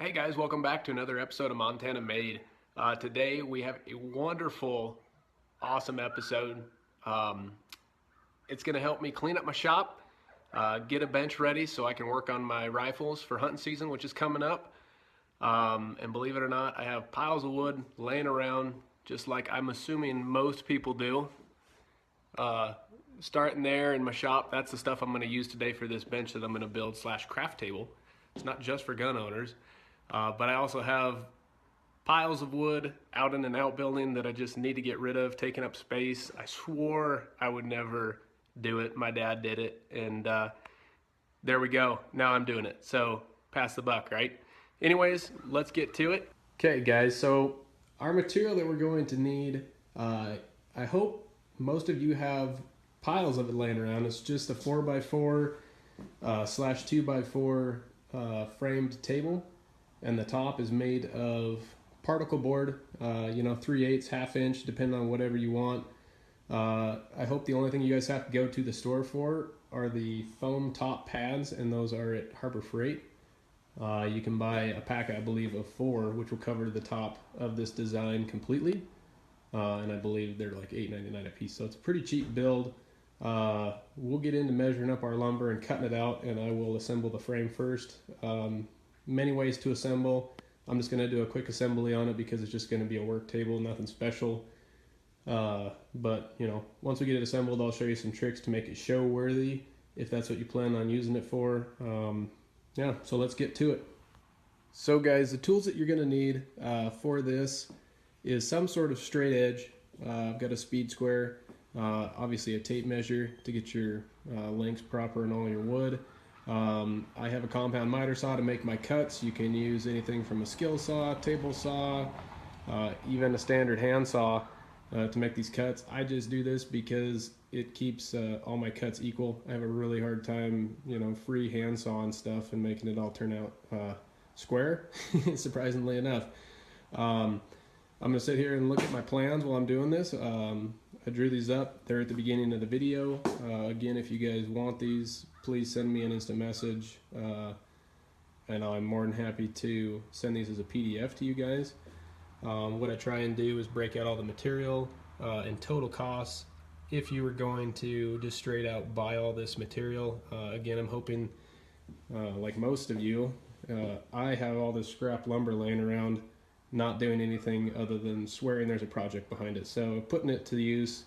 Hey guys, welcome back to another episode of Montana Made. Today we have a wonderful, awesome episode. It's going to help me clean up my shop, get a bench ready so I can work on my rifles for hunting season, which is coming up. And believe it or not, I have piles of wood laying around, just like I'm assuming most people do. Starting there in my shop, that's the stuff I'm going to use today for this bench that I'm going to build / craft table. It's not just for gun owners. But I also have piles of wood out in an outbuilding that I just need to get rid of, taking up space. I swore I would never do it. My dad did it, and there we go. Now I'm doing it. So pass the buck, right? Anyways, let's get to it. Okay, guys, so our material that we're going to need, I hope most of you have piles of it laying around. It's just a 4x4 / 2x4 framed table. And the top is made of particle board, 3/8, ½ inch, depending on whatever you want. I hope the only thing you guys have to go to the store for are the foam top pads, and those are at Harbor Freight. You can buy a pack, I believe, of 4, which will cover the top of this design completely. And I believe they're like $8.99 a piece, so it's a pretty cheap build. We'll get into measuring up our lumber and cutting it out, and I will assemble the frame first. Many ways to assemble. I'm just going to do a quick assembly on it because it's just going to be a work table, nothing special. But once we get it assembled, I'll show you some tricks to make it show worthy if that's what you plan on using it for. Yeah, so let's get to it. So guys, the tools that you're going to need for this is some sort of straight edge. I've got a speed square, obviously a tape measure to get your lengths proper and all your wood. I have a compound miter saw to make my cuts. You can use anything from a skill saw, table saw, even a standard hand saw to make these cuts. I just do this because it keeps all my cuts equal. I have a really hard time, free hand sawing stuff and making it all turn out square, surprisingly enough. I'm going to sit here and look at my plans while I'm doing this. I drew these up. They're at the beginning of the video. Again, if you guys want these, please send me an instant message, and I'm more than happy to send these as a PDF to you guys. What I try and do is break out all the material and total costs if you were going to just straight out buy all this material. Again, I'm hoping, like most of you, I have all this scrap lumber laying around, not doing anything other than swearing there's a project behind it. So putting it to use,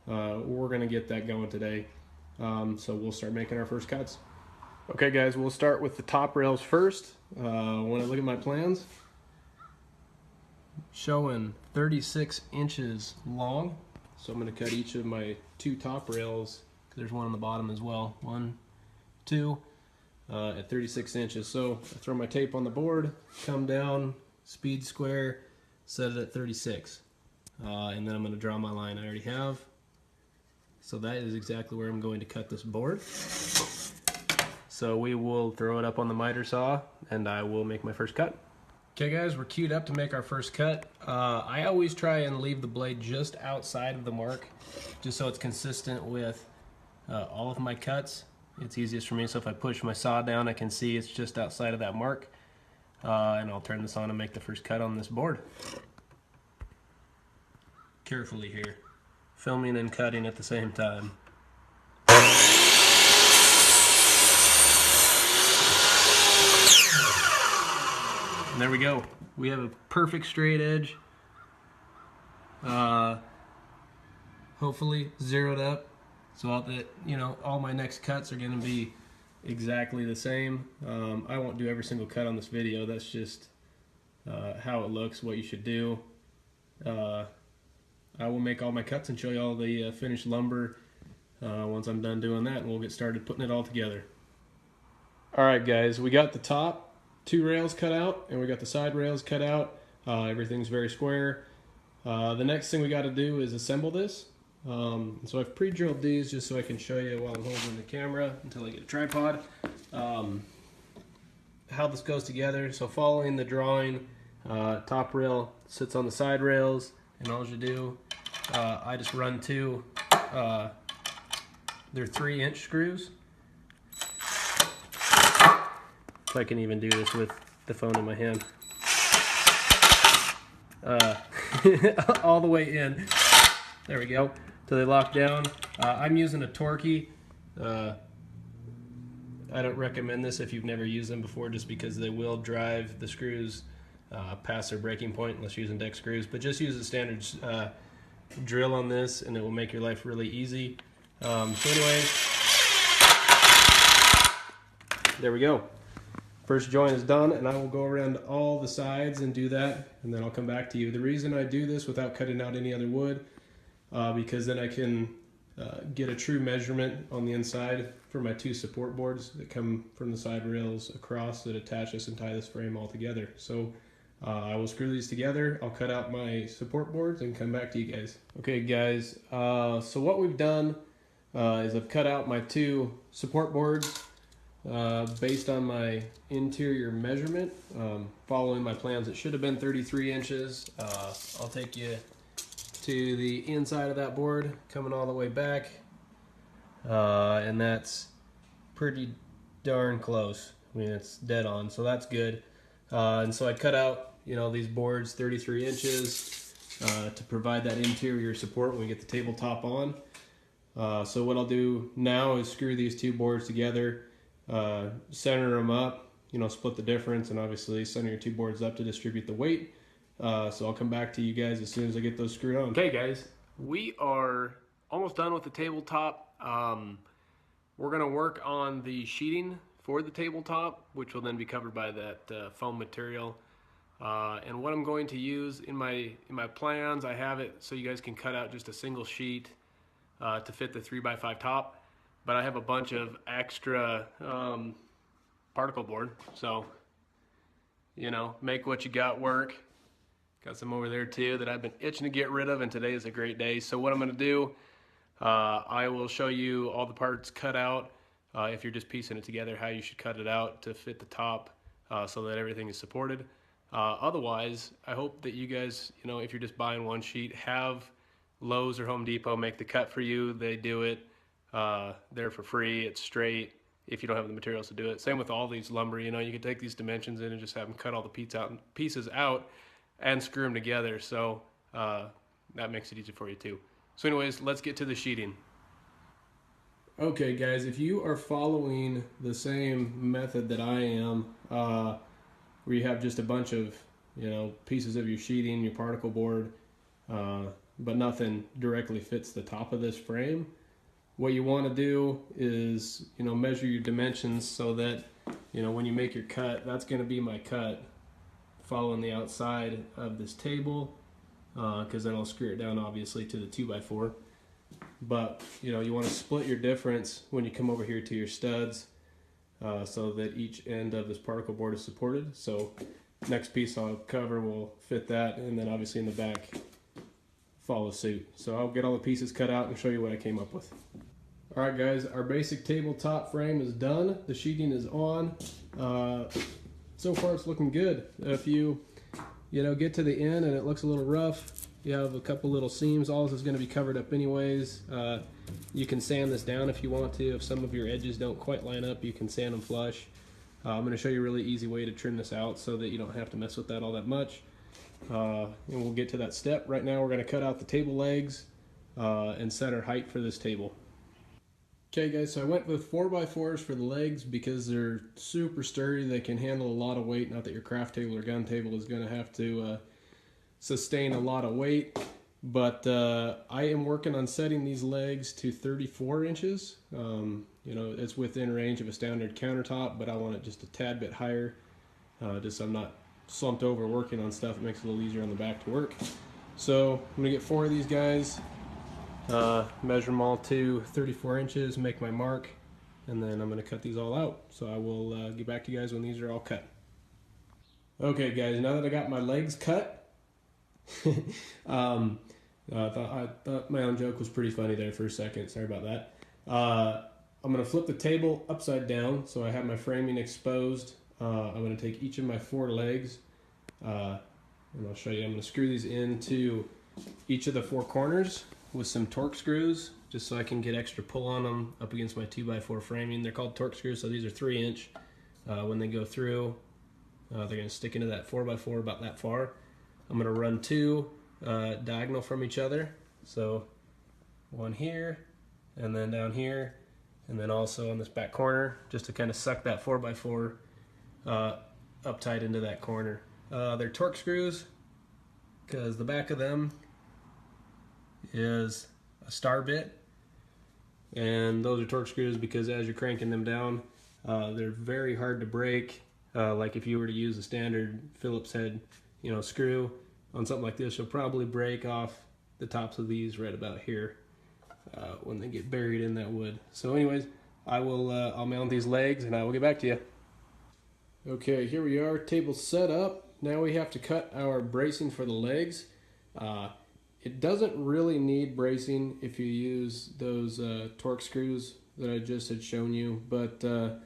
we're going to get that going today. So we'll start making our first cuts. Okay guys, we'll start with the top rails first. When I look at my plans, showing 36 inches long. So I'm going to cut each of my 2 top rails, there's one on the bottom as well, 1, 2, at 36 inches. So I throw my tape on the board, come down, speed square, set it at 36. And then I'm going to draw my line I already have. So that is exactly where I'm going to cut this board. So we will throw it up on the miter saw and I will make my first cut. Okay guys, we're queued up to make our first cut. I always try and leave the blade just outside of the mark, just so it's consistent with all of my cuts. It's easiest for me, so if I push my saw down, I can see it's just outside of that mark. And I'll turn this on and make the first cut on this board. Carefully here, filming and cutting at the same time. And there we go. We have a perfect straight edge. Hopefully zeroed up, so that all my next cuts are going to be exactly the same. I won't do every single cut on this video. That's just how it looks, what you should do. I will make all my cuts and show you all the finished lumber once I'm done doing that, and we'll get started putting it all together. Alright guys, we got the top 2 rails cut out and we got the side rails cut out. Everything's very square. The next thing we got to do is assemble this. So I've pre-drilled these just so I can show you while I'm holding the camera until I get a tripod how this goes together. So following the drawing, top rail sits on the side rails, and all you do, I just run 2 they're 3-inch screws. So I can even do this with the phone in my hand. All the way in. There we go. So they lock down. I'm using a Torquey. I don't recommend this if you've never used them before, just because they will drive the screws past their breaking point unless you're using deck screws. But just use a standard drill on this and it will make your life really easy. So anyway, there we go. First joint is done, and I will go around all the sides and do that, and then I'll come back to you. The reason I do this without cutting out any other wood, because then I can get a true measurement on the inside for my 2 support boards that come from the side rails across that attach this and tie this frame all together. So I will screw these together, I'll cut out my support boards and come back to you guys. Okay guys, so what we've done is I've cut out my 2 support boards based on my interior measurement. Following my plans, it should have been 33 inches. I'll take you to the inside of that board, coming all the way back, and that's pretty darn close. I mean, it's dead on, so that's good. And so I cut out, you know, these boards 33 inches to provide that interior support when we get the tabletop on. So what I'll do now is screw these 2 boards together, center them up, you know, split the difference, and obviously center your 2 boards up to distribute the weight. So I'll come back to you guys as soon as I get those screwed on. Okay guys, we are almost done with the tabletop. We're going to work on the sheeting for the tabletop, which will then be covered by that foam material. And what I'm going to use in my plans, I have it so you guys can cut out just a single sheet to fit the 3x5 top. But I have a bunch of extra particle board, so, you know, make what you got work. Got some over there too that I've been itching to get rid of, and today is a great day. So what I'm going to do, I will show you all the parts cut out, if you're just piecing it together, how you should cut it out to fit the top so that everything is supported. Otherwise, I hope that you guys, you know, if you're just buying one sheet, have Lowe's or Home Depot make the cut for you. They do it there for free. It's straight if you don't have the materials to do it. Same with all these lumber, you know, you can take these dimensions in and just have them cut all the pieces out and screw them together. So that makes it easy for you too. So anyways, let's get to the sheeting. Okay guys, if you are following the same method that I am, where you have just a bunch of, you know, pieces of your sheeting, your particle board, but nothing directly fits the top of this frame, what you want to do is, you know, measure your dimensions so that, you know, when you make your cut, that's going to be my cut following the outside of this table, because then I'll screw it down obviously to the 2x4. But, you know, you want to split your difference when you come over here to your studs, so that each end of this particle board is supported. So next piece I'll cover will fit that, and then obviously in the back follow suit. So I'll get all the pieces cut out and show you what I came up with. Alright guys, our basic tabletop frame is done. The sheeting is on. So far it's looking good. If you know, get to the end and it looks a little rough, you have a couple little seams, all this is going to be covered up anyways. You can sand this down if you want to. If some of your edges don't quite line up, you can sand them flush. I'm going to show you a really easy way to trim this out so that you don't have to mess with that all that much. And we'll get to that step. Right now we're going to cut out the table legs and set our height for this table. Okay guys, so I went with 4x4s for the legs because they're super sturdy. They can handle a lot of weight. Not that your craft table or gun table is going to have to sustain a lot of weight, but I am working on setting these legs to 34 inches. You know, it's within range of a standard countertop, but I want it just a tad bit higher, just so I'm not slumped over working on stuff. It makes it a little easier on the back to work. So I'm going to get 4 of these guys, measure them all to 34 inches, make my mark, and then I'm going to cut these all out. So I will get back to you guys when these are all cut. Okay guys, now that I got my legs cut, I thought my own joke was pretty funny there for a second. Sorry about that. I'm going to flip the table upside down so I have my framing exposed. I'm going to take each of my 4 legs, and I'll show you. I'm going to screw these into each of the 4 corners with some torque screws, just so I can get extra pull on them up against my 2x4 framing. They're called torque screws, so these are 3-inch. When they go through, They're going to stick into that 4x4 about that far. I'm going to run two diagonal from each other. So one here, and then down here, and then also on this back corner, just to kind of suck that 4x4 up tight into that corner. They're torque screws, because the back of them is a star bit, and those are torque screws because as you're cranking them down, they're very hard to break. Like if you were to use a standard Phillips head, screw on something like this, you'll probably break off the tops of these right about here when they get buried in that wood. So anyways, I'll mount these legs and I will get back to you. Okay, here we are, table set up. Now we have to cut our bracing for the legs. It doesn't really need bracing if you use those torque screws that I just had shown you, but the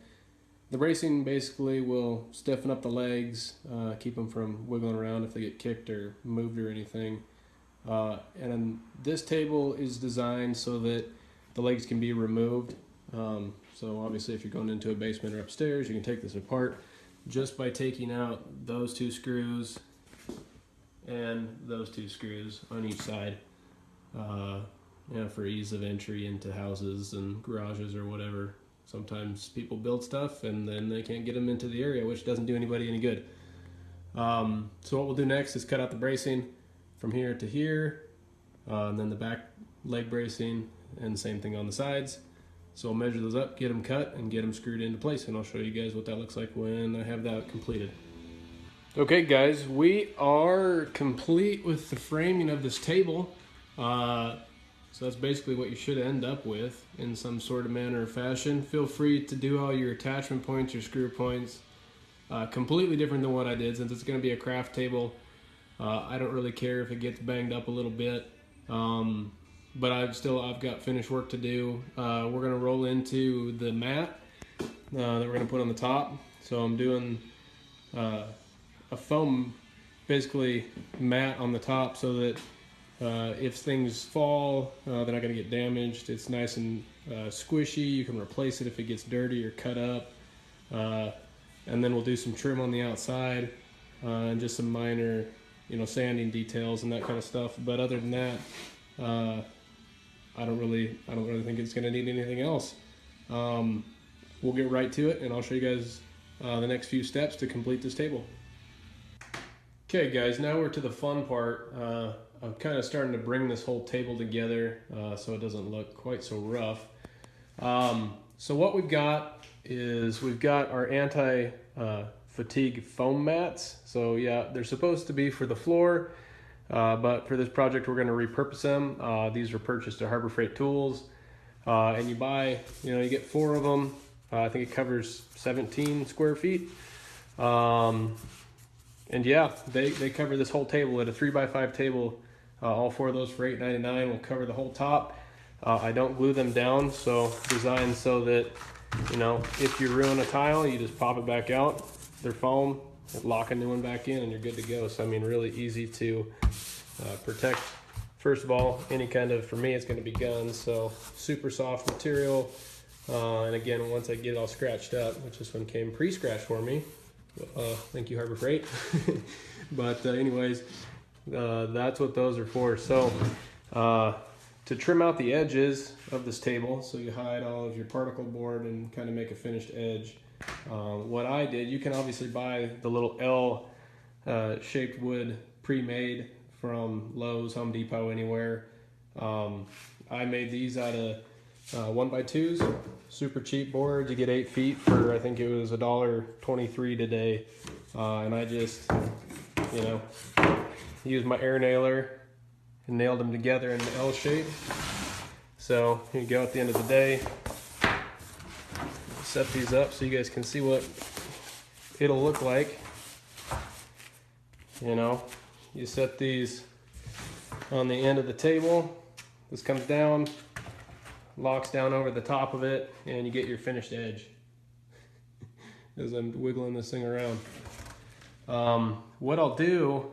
bracing basically will stiffen up the legs, keep them from wiggling around if they get kicked or moved or anything. And this table is designed so that the legs can be removed. So obviously if you're going into a basement or upstairs, you can take this apart just by taking out those two screws and those two screws on each side, for ease of entry into houses and garages or whatever. Sometimes people build stuff and then they can't get them into the area, which doesn't do anybody any good. So what we'll do next is cut out the bracing from here to here, and then the back leg bracing, and same thing on the sides. So I'll measure those up, get them cut, and get them screwed into place, and I'll show you guys what that looks like when I have that completed. Okay guys, we are complete with the framing of this table. So that's basically what you should end up with in some sort of manner or fashion. Feel free to do all your attachment points, your screw points, completely different than what I did, since it's going to be a craft table. I don't really care if it gets banged up a little bit, but I've got finished work to do. We're going to roll into the mat that we're going to put on the top. So I'm doing a foam, basically, mat on the top so that if things fall, they're not going to get damaged. It's nice and squishy. You can replace it if it gets dirty or cut up. And then we'll do some trim on the outside and just some minor, sanding details and that kind of stuff. But other than that, I don't really think it's going to need anything else. We'll get right to it, and I'll show you guys the next few steps to complete this table. Okay guys, now we're to the fun part. I'm kind of starting to bring this whole table together so it doesn't look quite so rough. So what we've got is we've got our anti-fatigue foam mats. So yeah, they're supposed to be for the floor, but for this project we're going to repurpose them. These were purchased at Harbor Freight Tools, and you buy, you get 4 of them. I think it covers 17 square feet. And yeah, they cover this whole table at a 3x5 table. All 4 of those for $8.99 will cover the whole top. I don't glue them down, so designed so that, if you ruin a tile, you just pop it back out. They're foam, lock a new one back in, and you're good to go. So I mean, really easy to protect. First of all, any kind of, for me, it's going to be guns, so super soft material. And again, once I get it all scratched up, which this one came pre-scratched for me. Thank you, Harbor Freight. But anyways, that's what those are for. So to trim out the edges of this table, so you hide all of your particle board and kind of make a finished edge, what I did, you can obviously buy the little L shaped wood pre-made from Lowe's, Home Depot, anywhere. I made these out of 1x2s, super cheap boards. You get 8 feet for, I think it was $1.23 today. And I just, used my air nailer and nailed them together in an L shape. So here you go at the end of the day. Set these up so you guys can see what it'll look like. You set these on the end of the table. This comes down, locks down over the top of it, and you get your finished edge as I'm wiggling this thing around. What I'll do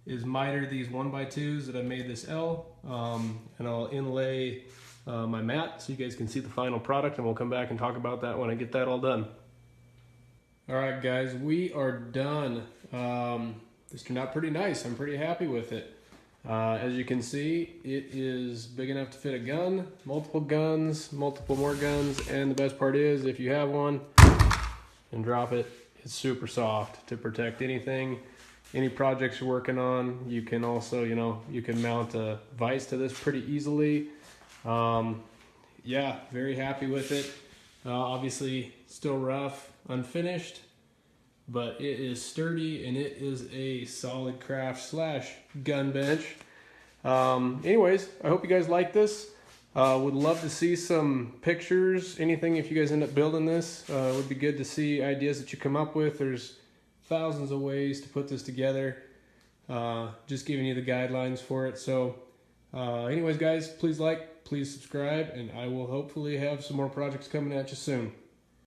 is miter these 1x2s that I made this L, and I'll inlay my mat so you guys can see the final product, and we'll come back and talk about that when I get that all done. All right, guys, we are done. This turned out pretty nice. I'm pretty happy with it. As you can see, it is big enough to fit a gun, multiple guns, multiple more guns, and the best part is if you have one and drop it, it's super soft to protect anything, any projects you're working on. You can also, you can mount a vise to this pretty easily. Yeah, very happy with it. Obviously still rough, unfinished, but it is sturdy and it is a solid craft slash gun bench. Anyways, I hope you guys like this. Would love to see some pictures, anything if you guys end up building this. Would be good to see ideas that you come up with. There's thousands of ways to put this together. Just giving you the guidelines for it. So anyways, guys, please like, please subscribe, and I will hopefully have some more projects coming at you soon.